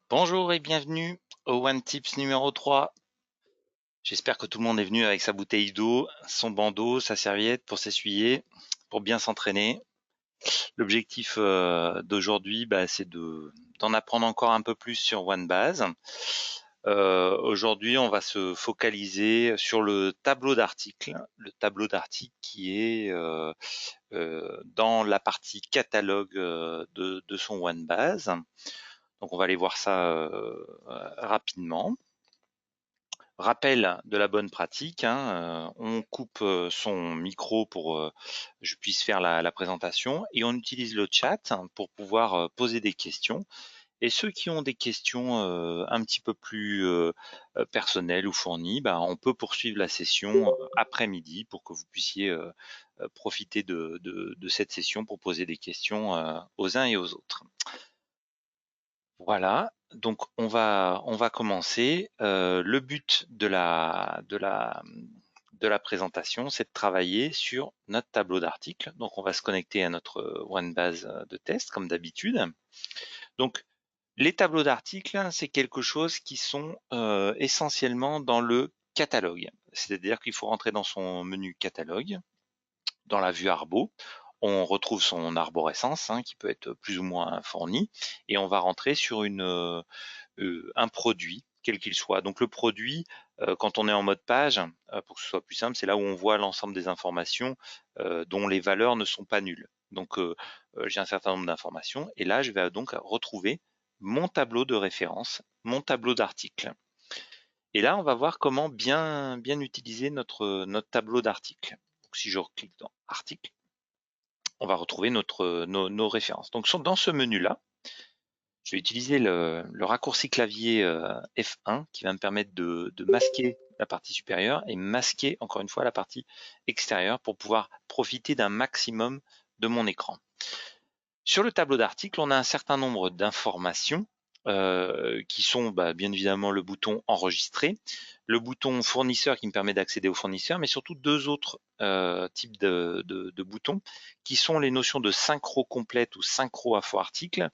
Bonjour et bienvenue au One Tips numéro 3. J'espère que tout le monde est venu avec sa bouteille d'eau, son bandeau, sa serviette pour s'essuyer, pour bien s'entraîner. L'objectif d'aujourd'hui, c'est d'en apprendre encore un peu plus sur OneBase. Aujourd'hui, on va se focaliser sur le tableau d'articles. Le tableau d'articles qui est dans la partie catalogue de son OneBase. Donc on va aller voir ça rapidement. Rappel de la bonne pratique, hein, on coupe son micro pour que je puisse faire la présentation et on utilise le chat pour pouvoir poser des questions. Et ceux qui ont des questions un petit peu plus personnelles ou fournies, on peut poursuivre la session après-midi pour que vous puissiez profiter de cette session pour poser des questions aux uns et aux autres. Voilà, donc on va commencer. Le but de la présentation, c'est de travailler sur notre tableau d'articles. Donc on va se connecter à notre OneBase de test comme d'habitude. Donc les tableaux d'articles, c'est quelque chose qui sont essentiellement dans le catalogue. C'est-à-dire qu'il faut rentrer dans son menu catalogue, dans la vue Arbo. On retrouve son arborescence qui peut être plus ou moins fournie et on va rentrer sur un produit, quel qu'il soit. Donc le produit, quand on est en mode page, pour que ce soit plus simple, c'est là où on voit l'ensemble des informations dont les valeurs ne sont pas nulles. Donc j'ai un certain nombre d'informations et là je vais donc retrouver mon tableau de référence, mon tableau d'articles. Et là on va voir comment bien utiliser notre tableau d'articles. Donc si je clique dans article, on va retrouver nos références. Donc dans ce menu-là, je vais utiliser le raccourci clavier F1 qui va me permettre de masquer la partie supérieure et masquer encore une fois la partie extérieure pour pouvoir profiter d'un maximum de mon écran. Sur le tableau d'articles, on a un certain nombre d'informations qui sont bien évidemment le bouton enregistrer, le bouton fournisseur qui me permet d'accéder au fournisseur, mais surtout deux autres types de boutons qui sont les notions de synchro complète ou synchro info article.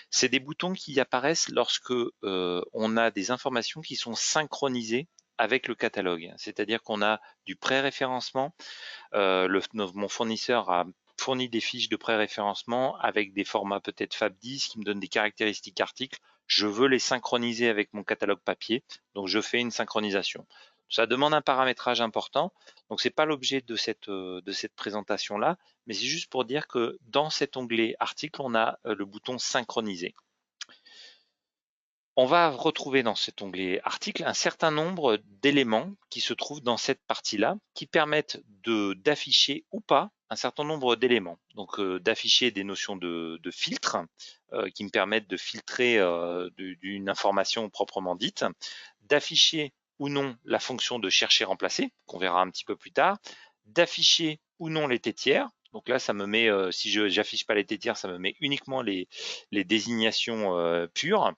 C'est des boutons qui apparaissent lorsque on a des informations qui sont synchronisées avec le catalogue. C'est-à-dire qu'on a du pré-référencement. Mon fournisseur a fourni des fiches de pré-référencement avec des formats peut-être FAB10 qui me donnent des caractéristiques articles. Je veux les synchroniser avec mon catalogue papier, donc je fais une synchronisation. Ça demande un paramétrage important, donc c'est pas l'objet de cette présentation-là, mais c'est juste pour dire que dans cet onglet article, on a le bouton synchroniser. On va retrouver dans cet onglet article un certain nombre d'éléments qui se trouvent dans cette partie-là, qui permettent d'afficher ou pas un certain nombre d'éléments. Donc d'afficher des notions de filtre qui me permettent de filtrer d'une information proprement dite, d'afficher ou non la fonction de chercher remplacer, qu'on verra un petit peu plus tard, d'afficher ou non les tétières. Donc là, ça me met, si je n'affiche pas les tétières, ça me met uniquement les désignations pures.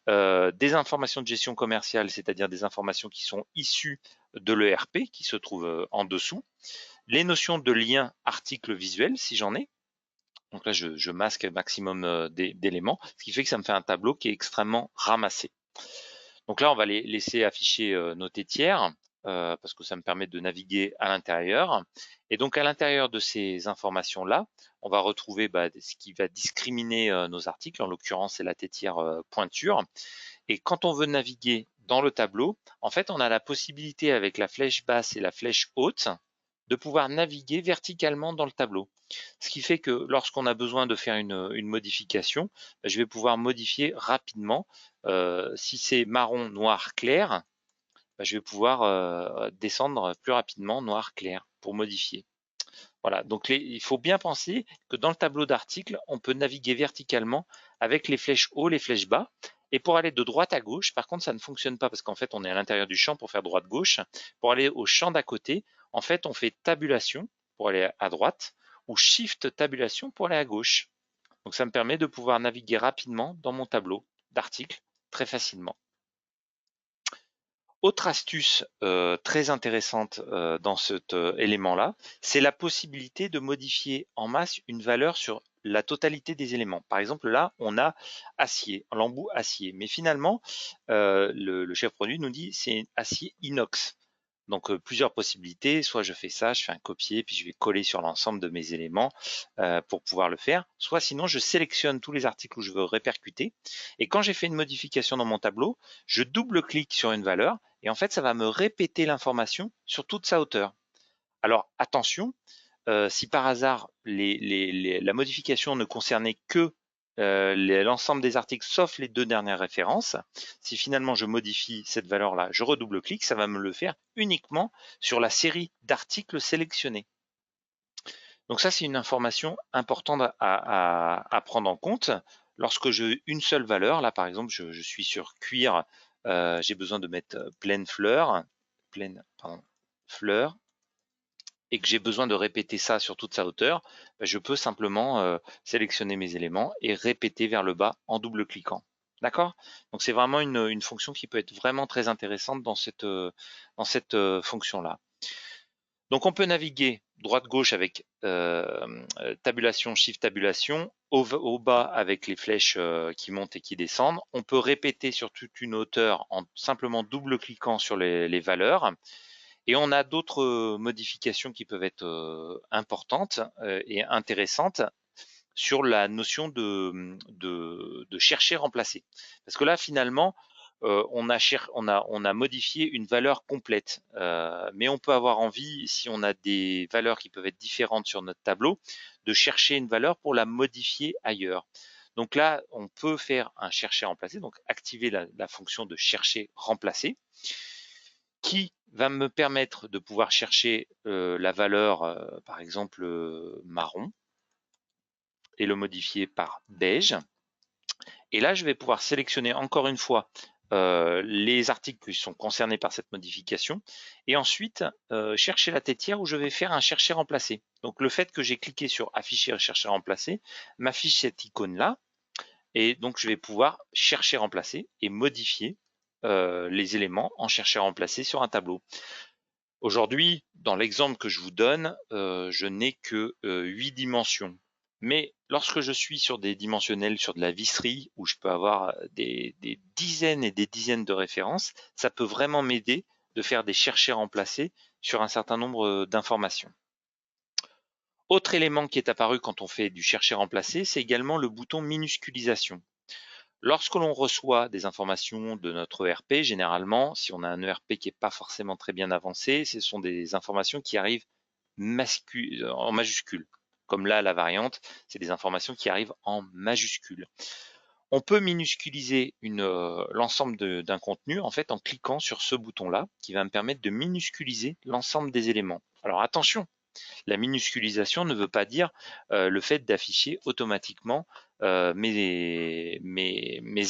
Des informations de gestion commerciale, c'est-à-dire des informations qui sont issues de l'ERP qui se trouve en dessous, les notions de lien article visuel si j'en ai. Donc là, je masque un maximum d'éléments, ce qui fait que ça me fait un tableau qui est extrêmement ramassé. Donc là, on va les laisser afficher nos tétières parce que ça me permet de naviguer à l'intérieur. Et donc à l'intérieur de ces informations-là, on va retrouver ce qui va discriminer nos articles. En l'occurrence, c'est la tétière pointure. Et quand on veut naviguer dans le tableau, en fait, on a la possibilité avec la flèche basse et la flèche haute de pouvoir naviguer verticalement dans le tableau. Ce qui fait que lorsqu'on a besoin de faire une modification, je vais pouvoir modifier rapidement. Si c'est marron, noir, clair, je vais pouvoir descendre plus rapidement noir, clair pour modifier. Voilà, donc il faut bien penser que dans le tableau d'articles, on peut naviguer verticalement avec les flèches haut, les flèches bas. Et pour aller de droite à gauche, par contre, ça ne fonctionne pas parce qu'en fait, on est à l'intérieur du champ pour faire droite-gauche. Pour aller au champ d'à côté, en fait, on fait tabulation pour aller à droite ou shift tabulation pour aller à gauche. Donc ça me permet de pouvoir naviguer rapidement dans mon tableau d'articles très facilement. Autre astuce très intéressante dans cet élément-là, c'est la possibilité de modifier en masse une valeur sur la totalité des éléments. Par exemple, là, on a acier, l'embout acier. Mais finalement, le chef produit nous dit c'est acier inox. Donc plusieurs possibilités, soit je fais ça, je fais un copier, puis je vais coller sur l'ensemble de mes éléments pour pouvoir le faire, soit sinon je sélectionne tous les articles où je veux répercuter, et quand j'ai fait une modification dans mon tableau, je double-clique sur une valeur, et en fait ça va me répéter l'information sur toute sa hauteur. Alors attention, si par hasard la modification ne concernait que l'ensemble des articles sauf les 2 dernières références, si finalement je modifie cette valeur-là, je redouble-clique, ça va me le faire uniquement sur la série d'articles sélectionnés. Donc ça, c'est une information importante à prendre en compte. Lorsque j'ai une seule valeur, là par exemple, je suis sur cuir, j'ai besoin de mettre pleine fleur, et que j'ai besoin de répéter ça sur toute sa hauteur, je peux simplement sélectionner mes éléments et répéter vers le bas en double-cliquant. D'accord? Donc c'est vraiment une fonction qui peut être vraiment très intéressante dans cette fonction-là. Donc on peut naviguer droite-gauche avec tabulation, shift tabulation, au bas avec les flèches qui montent et qui descendent. On peut répéter sur toute une hauteur en simplement double-cliquant sur les valeurs. Et on a d'autres modifications qui peuvent être importantes et intéressantes sur la notion de chercher remplacer. Parce que là, finalement, on a modifié une valeur complète, mais on peut avoir envie, si on a des valeurs qui peuvent être différentes sur notre tableau, de chercher une valeur pour la modifier ailleurs. Donc là, on peut faire un chercher remplacer, donc activer la fonction de chercher remplacer, qui va me permettre de pouvoir chercher la valeur, par exemple, marron, et le modifier par beige. Et là, je vais pouvoir sélectionner encore une fois les articles qui sont concernés par cette modification, et ensuite chercher la têtière où je vais faire un chercher remplacer. Donc le fait que j'ai cliqué sur afficher chercher remplacer m'affiche cette icône là, et donc je vais pouvoir chercher remplacer et modifier les éléments en chercher remplacer sur un tableau. Aujourd'hui, dans l'exemple que je vous donne, je n'ai que 8 dimensions. Mais lorsque je suis sur des dimensionnels, sur de la visserie, où je peux avoir des dizaines et des dizaines de références, ça peut vraiment m'aider de faire des chercher remplacés sur un certain nombre d'informations. Autre élément qui est apparu quand on fait du chercher remplacer, c'est également le bouton minusculisation. Lorsque l'on reçoit des informations de notre ERP, généralement, si on a un ERP qui n'est pas forcément très bien avancé, ce sont des informations qui arrivent en majuscules. Comme là, la variante, c'est des informations qui arrivent en majuscules. On peut minusculiser l'ensemble d'un contenu en fait en cliquant sur ce bouton-là, qui va me permettre de minusculiser l'ensemble des éléments. Alors attention, la minusculisation ne veut pas dire le fait d'afficher automatiquement mes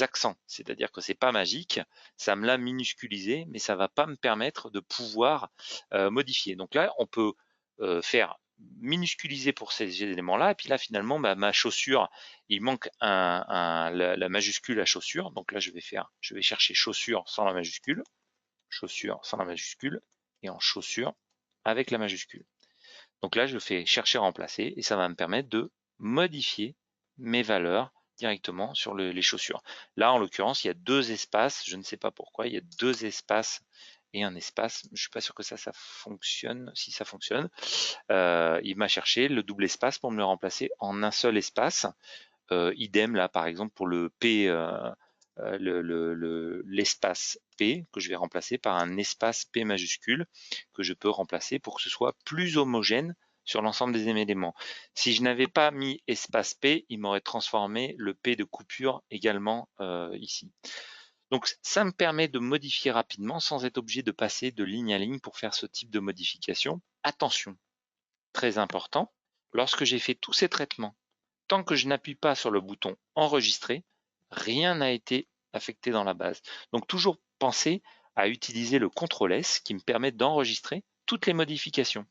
accents. C'est-à-dire que c'est pas magique, ça me l'a minusculisé, mais ça va pas me permettre de pouvoir modifier. Donc là, on peut faire minusculiser pour ces éléments-là, et puis là finalement ma chaussure, il manque la majuscule à chaussure, donc là je vais chercher chaussure sans la majuscule, et en chaussure avec la majuscule. Donc là, je fais chercher remplacer et ça va me permettre de modifier mes valeurs directement sur les chaussures. Là, en l'occurrence, il y a 2 espaces. Je ne sais pas pourquoi. Il y a 2 espaces et un espace. Je ne suis pas sûr que ça fonctionne. Si ça fonctionne, il m'a cherché le double espace pour me le remplacer en un seul espace. Idem là, par exemple, pour le P, l'espace P que je vais remplacer par un espace P majuscule que je peux remplacer pour que ce soit plus homogène sur l'ensemble des éléments. Si je n'avais pas mis espace P, il m'aurait transformé le P de coupure également ici. Donc ça me permet de modifier rapidement sans être obligé de passer de ligne à ligne pour faire ce type de modification. Attention, très important, lorsque j'ai fait tous ces traitements, tant que je n'appuie pas sur le bouton enregistrer, rien n'a été affecté dans la base. Donc toujours penser à utiliser le CTRL S qui me permet d'enregistrer toutes les modifications.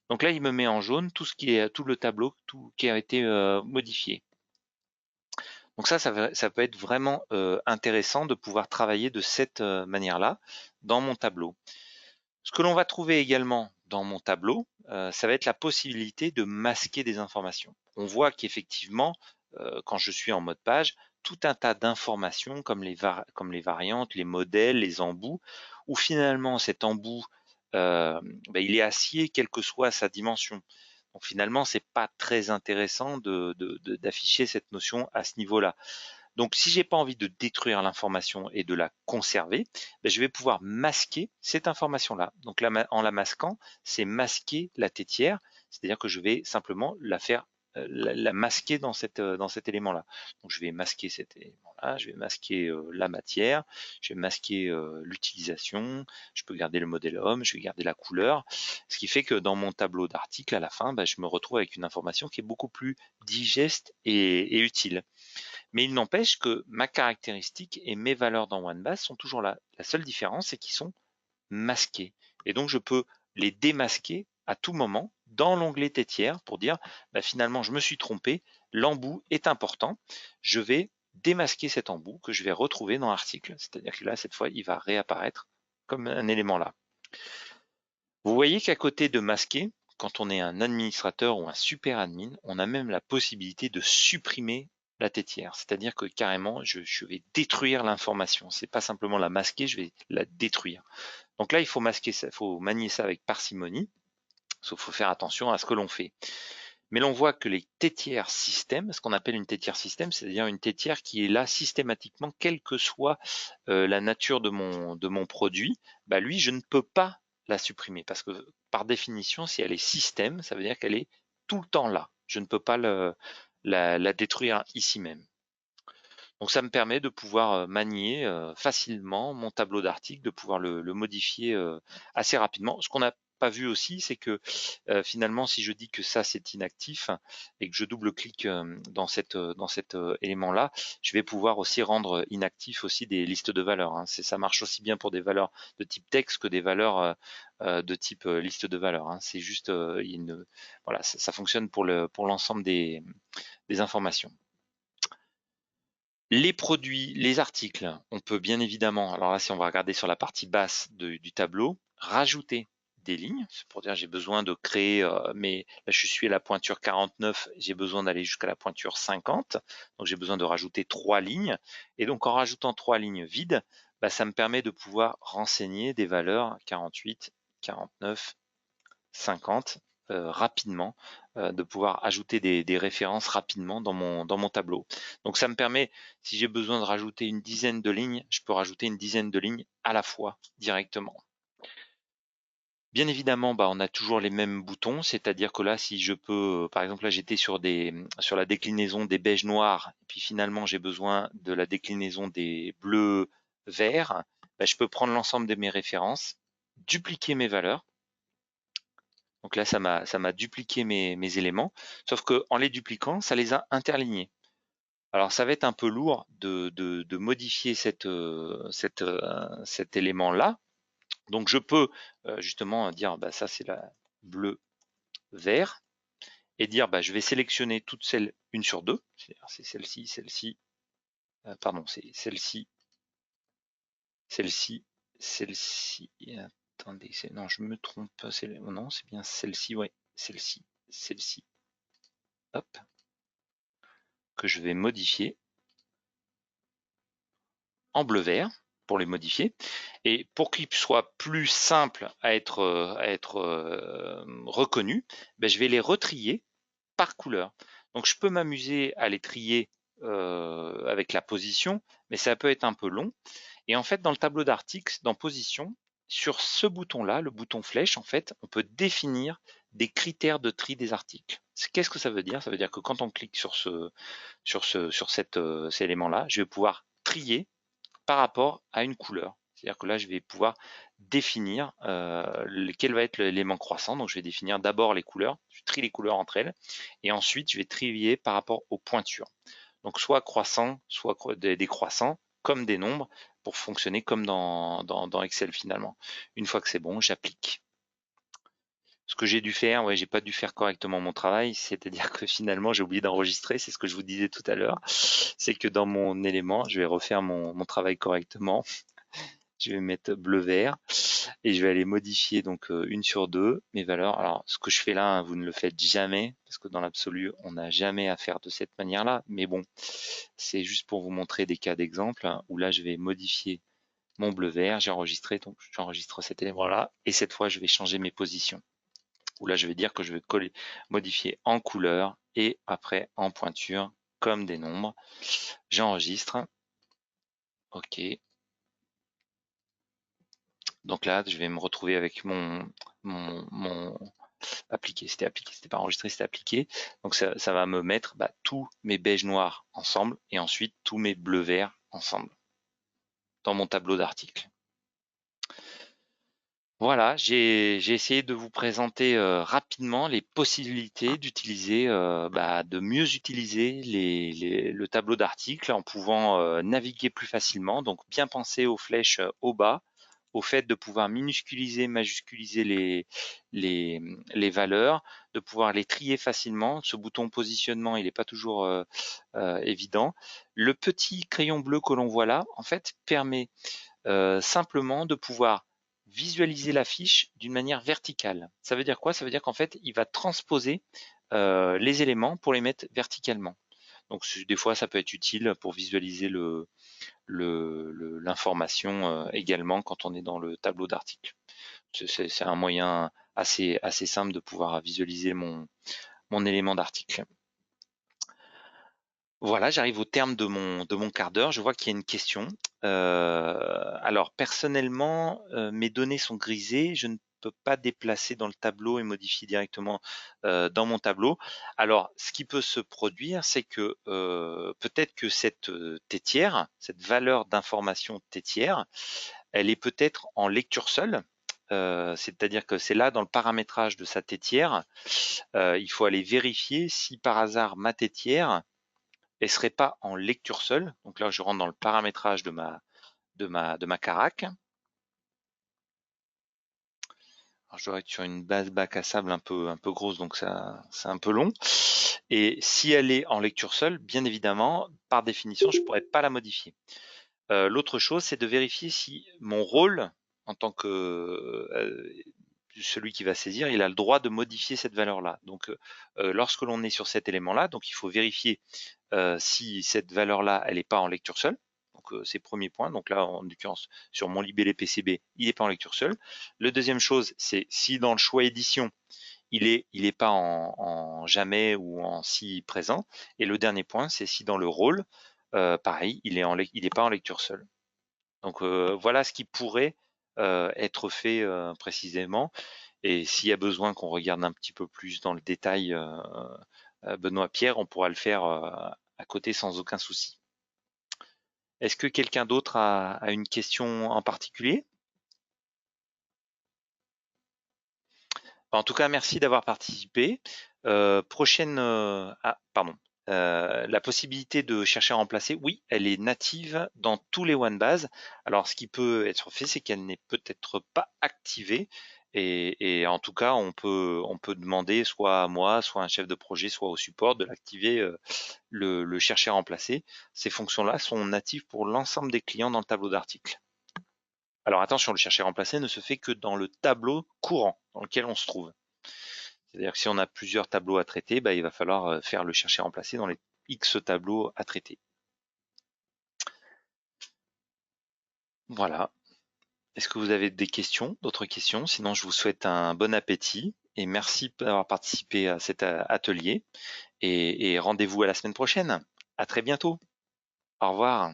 Donc là, il me met en jaune tout le tableau, tout qui a été modifié. Donc ça peut être vraiment intéressant de pouvoir travailler de cette manière-là dans mon tableau. Ce que l'on va trouver également dans mon tableau, ça va être la possibilité de masquer des informations. On voit qu'effectivement, quand je suis en mode page, tout un tas d'informations comme les variantes, les modèles, les embouts, où finalement cet embout, il est acier quelle que soit sa dimension. Donc finalement, c'est pas très intéressant d'afficher cette notion à ce niveau-là. Donc, si j'ai pas envie de détruire l'information et de la conserver, je vais pouvoir masquer cette information-là. Donc, là, en la masquant, c'est masquer la tétière, c'est-à-dire que je vais simplement la faire la masquer dans cet élément-là. Donc, je vais masquer cet élément-là, je vais masquer la matière, je vais masquer l'utilisation, je peux garder le modèle homme, je vais garder la couleur, ce qui fait que dans mon tableau d'article, à la fin, je me retrouve avec une information qui est beaucoup plus digeste et utile. Mais il n'empêche que ma caractéristique et mes valeurs dans OneBase sont toujours là. La seule différence, c'est qu'ils sont masqués. Et donc, je peux les démasquer à tout moment dans l'onglet tétière pour dire finalement, je me suis trompé, l'embout est important. Je vais démasquer cet embout que je vais retrouver dans l'article. C'est-à-dire que là, cette fois, il va réapparaître comme un élément là. Vous voyez qu'à côté de masquer, quand on est un administrateur ou un super admin, on a même la possibilité de supprimer la tétière. C'est-à-dire que carrément, je vais détruire l'information. C'est pas simplement la masquer, je vais la détruire. Donc là, il faut masquer ça, il faut manier ça avec parcimonie. Sauf qu'il faut faire attention à ce que l'on fait. Mais l'on voit que les tétières système, ce qu'on appelle une tétière système, c'est-à-dire une tétière qui est là systématiquement, quelle que soit la nature de mon produit, lui, je ne peux pas la supprimer parce que par définition, si elle est système, ça veut dire qu'elle est tout le temps là. Je ne peux pas la détruire ici même. Donc ça me permet de pouvoir manier facilement mon tableau d'articles, de pouvoir le modifier assez rapidement. Ce qu'on n'a pas vu aussi, c'est que finalement, si je dis que ça c'est inactif et que je double-clique dans cet élément-là, je vais pouvoir aussi rendre inactif aussi des listes de valeurs. Hein. Ça marche aussi bien pour des valeurs de type texte que des valeurs de type liste de valeurs. Hein. C'est juste, voilà, ça fonctionne pour l'ensemble des informations. Les produits, les articles, on peut bien évidemment, alors là si on va regarder sur la partie basse du tableau, rajouter des lignes, c'est pour dire j'ai besoin de créer, mais là je suis à la pointure 49, j'ai besoin d'aller jusqu'à la pointure 50, donc j'ai besoin de rajouter 3 lignes, et donc en rajoutant 3 lignes vides, ça me permet de pouvoir renseigner des valeurs 48, 49, 50 rapidement, de pouvoir ajouter des références rapidement dans mon tableau. Donc ça me permet, si j'ai besoin de rajouter une dizaine de lignes, je peux rajouter une dizaine de lignes à la fois directement. Bien évidemment, on a toujours les mêmes boutons, c'est-à-dire que là, si je peux, par exemple, là j'étais sur la déclinaison des beiges noirs, et puis finalement j'ai besoin de la déclinaison des bleus verts, je peux prendre l'ensemble de mes références, dupliquer mes valeurs. Donc là, ça m'a dupliqué mes éléments, sauf qu'en les dupliquant, ça les a interlignés. Alors ça va être un peu lourd de modifier cet élément-là. Donc je peux justement dire, ça c'est la bleu vert, et dire, je vais sélectionner toutes celles une sur deux. C'est celle-ci, celle-ci, pardon, c'est celle-ci, celle-ci, celle-ci. Attendez, non, je me trompe. Non, c'est bien celle-ci, ouais, celle-ci, celle-ci. Hop, que je vais modifier en bleu-vert pour les modifier. Et pour qu'il soit plus simple à être reconnu, je vais les retrier par couleur. Donc je peux m'amuser à les trier avec la position, mais ça peut être un peu long. Et en fait, dans le tableau d'articles, dans position, sur ce bouton-là, le bouton flèche, en fait, on peut définir des critères de tri des articles. Qu'est-ce que ça veut dire? Ça veut dire que quand on clique sur cet élément-là, je vais pouvoir trier par rapport à une couleur. C'est-à-dire que là, je vais pouvoir définir quel va être l'élément croissant. Donc, je vais définir d'abord les couleurs, je trie les couleurs entre elles, et ensuite, je vais trier par rapport aux pointures. Donc, soit croissant, soit décroissant, comme des nombres, pour fonctionner comme dans Excel finalement. Une fois que c'est bon, j'applique. Ce que j'ai dû faire, ouais, j'ai pas dû faire correctement mon travail, c'est-à-dire que finalement j'ai oublié d'enregistrer, c'est ce que je vous disais tout à l'heure, c'est que dans mon élément, je vais refaire mon travail correctement. Je vais mettre bleu-vert et je vais aller modifier donc 1 sur 2 mes valeurs. Alors ce que je fais là, hein, vous ne le faites jamais parce que dans l'absolu, on n'a jamais à faire de cette manière-là. Mais bon, c'est juste pour vous montrer des cas d'exemple hein, où là, je vais modifier mon bleu-vert. J'ai enregistré, donc j'enregistre cet élément-là et cette fois, je vais changer mes positions. Où là, je vais dire que je vais modifier en couleur et après en pointure comme des nombres. J'enregistre. OK. Donc là, je vais me retrouver avec mon appliqué. C'était pas enregistré, c'était appliqué. Donc ça va me mettre tous mes beiges noirs ensemble et ensuite tous mes bleus verts ensemble dans mon tableau d'articles. Voilà, j'ai essayé de vous présenter rapidement les possibilités d'utiliser, de mieux utiliser le tableau d'articles en pouvant naviguer plus facilement. Donc bien penser aux flèches au bas, au fait de pouvoir minusculiser, majusculiser les valeurs, de pouvoir les trier facilement. Ce bouton positionnement, il n'est pas toujours évident. Le petit crayon bleu que l'on voit là, en fait, permet simplement de pouvoir visualiser la fiche d'une manière verticale. Ça veut dire quoi? Ça veut dire qu'en fait, il va transposer les éléments pour les mettre verticalement. Donc des fois, ça peut être utile pour visualiser l'information également quand on est dans le tableau d'articles. C'est un moyen assez simple de pouvoir visualiser mon élément d'article. Voilà, j'arrive au terme de mon quart d'heure. Je vois qu'il y a une question. Alors personnellement, mes données sont grisées. Je ne peux pas déplacer dans le tableau et modifier directement dans mon tableau. Alors, ce qui peut se produire, c'est que peut-être que cette tétière, cette valeur d'information tétière, elle est peut-être en lecture seule. C'est-à-dire que c'est là dans le paramétrage de sa tétière, il faut aller vérifier si par hasard ma tétière elle serait pas en lecture seule. Donc là, je rentre dans le paramétrage de ma carac. Alors, je dois être sur une base bac à sable un peu grosse, donc ça, c'est un peu long. Et si elle est en lecture seule, bien évidemment, par définition, je pourrais pas la modifier. L'autre chose, c'est de vérifier si mon rôle en tant que celui qui va saisir, il a le droit de modifier cette valeur-là. Donc, lorsque l'on est sur cet élément-là, donc il faut vérifier si cette valeur-là, elle n'est pas en lecture seule. Donc, c'est le premier point. Donc là, en l'occurrence, sur mon libellé PCB, il n'est pas en lecture seule. Le deuxième chose, c'est si dans le choix édition, il est pas en jamais ou en si présent. Et le dernier point, c'est si dans le rôle, pareil, il est pas en lecture seule. Donc voilà ce qui pourrait être fait précisément. Et s'il y a besoin qu'on regarde un petit peu plus dans le détail, Benoît Pierre, on pourra le faire à côté sans aucun souci. Est-ce que quelqu'un d'autre a une question en particulier? En tout cas, merci d'avoir participé. La possibilité de chercher à remplacer, oui, elle est native dans tous les OneBase. Alors, ce qui peut être fait, c'est qu'elle n'est peut-être pas activée. Et en tout cas, on peut demander soit à moi, soit à un chef de projet, soit au support de l'activer, le chercher à remplacer. Ces fonctions-là sont natives pour l'ensemble des clients dans le tableau d'articles. Alors attention, le chercher à remplacer ne se fait que dans le tableau courant dans lequel on se trouve. C'est-à-dire que si on a plusieurs tableaux à traiter, il va falloir faire le chercher à remplacer dans les X tableaux à traiter. Voilà. Est-ce que vous avez des questions, d'autres questions? Sinon, je vous souhaite un bon appétit et merci d'avoir participé à cet atelier et rendez-vous à la semaine prochaine. À très bientôt. Au revoir.